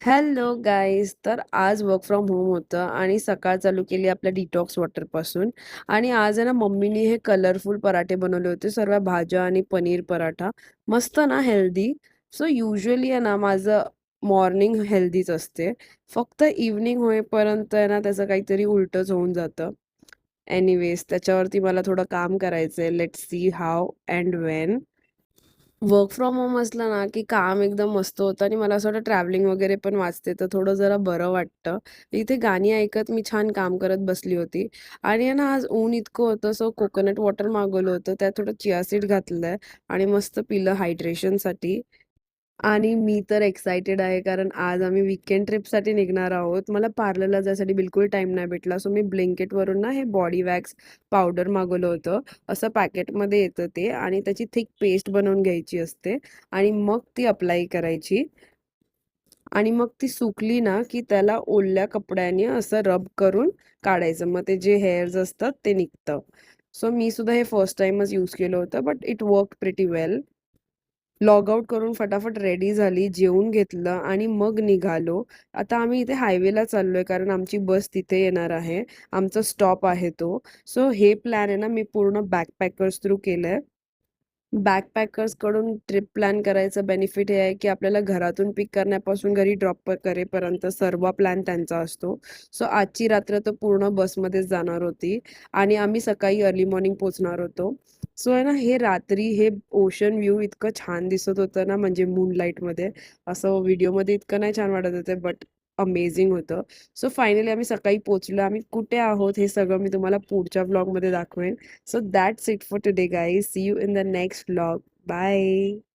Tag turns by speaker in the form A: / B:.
A: Hello guys. तर आज work from home होतं आणि सकाळ चालू केली आपल्या डिटॉक्स वॉटरपासून. आणि आज आहे ना मम्मीने हे कलरफुल पराठे बनवले होते, सर्व भाज्या आणि पनीर पराठा. मस्त ना, हेल्दी. सो युजली आहे ना माझं मॉर्निंग हेल्दीच असते. फक्त इव्हनिंग होईपर्यंत आहे ना त्याचं काहीतरी उलटच होऊन जातं. एनिवेज, त्याच्यावरती मला थोडं काम करायचं आहे. Let's see how and Wien. Work from home असलं ना, की काम एकदम मस्त होतं आणि मला असं वाटतं ट्रॅव्हलिंग वगैरे पण वाचते, तर थोडं जरा बरं वाटतं. इथे गाणी ऐकत मी छान काम करत बसली होती. आणि आहे ना आज ऊन इतकं होतं, सो कोकोनट वॉटर मागवलं होतं. त्यात थोडं चिया सीड घातलंय आणि मस्त पिलं हायड्रेशनसाठी. आणि मी तर एक्सायटेड आहे, कारण आज आम्ही वीकेंड ट्रिपसाठी निघणार आहोत. मला पार्लरला जायसाठी बिलकुल टाईम नाही भेटला. सो मी ब्लिंकिटवरून ना हे बॉडी वॅक्स पावडर मागवलं होतं. असं पॅकेटमध्ये येतं ते, आणि त्याची थिक पेस्ट बनवून घ्यायची असते आणि मग ती अप्लाय करायची. आणि मग ती सुकली ना, की त्याला ओल्या कपड्याने असं रब करून काढायचं. मग ते जे हेअर्स असतात ते निघतं. सो मी सुद्धा हे फर्स्ट टाइमच यूज केलं होतं, but it work pretty well. Log out करून फटाफट रेडी झाली, जेवून घेतलं आणि मग निघालो. आता आम्ही इथे हायवेला चाललोय, कारण आमची बस तिथे येणार आहे. आमचा स्टॉप आहे तो. सो हे प्लॅन आहे ना मी पूर्ण बॅकपॅकर्स थ्रू केलंय. बॅकपॅकर्सकडून ट्रिप प्लॅन करायचं बेनिफिट हे आहे, की आपल्याला घरातून पिक करण्यापासून घरी ड्रॉप करेपर्यंत सर्व प्लॅन त्यांचा असतो. सो आजची रात्र तर पूर्ण बसमध्येच जाणार होती आणि आम्ही सकाळी अर्ली मॉर्निंग पोहोचणार होतो. सो आहे ना, हे रात्री हे ओशन व्ह्यू इतकं छान दिसत होतं ना, म्हणजे मूनलाईटमध्ये. असं व्हिडिओमध्ये इतकं नाही छान वाटत होतं, बट अमेझिंग होतं. सो फायनली आम्ही सकाळी पोहोचलो. आम्ही कुठे आहोत हे सगळं मी तुम्हाला पुढच्या व्लॉगमध्ये दाखवेन. So that's it for today, guys. See you in the next vlog. Bye.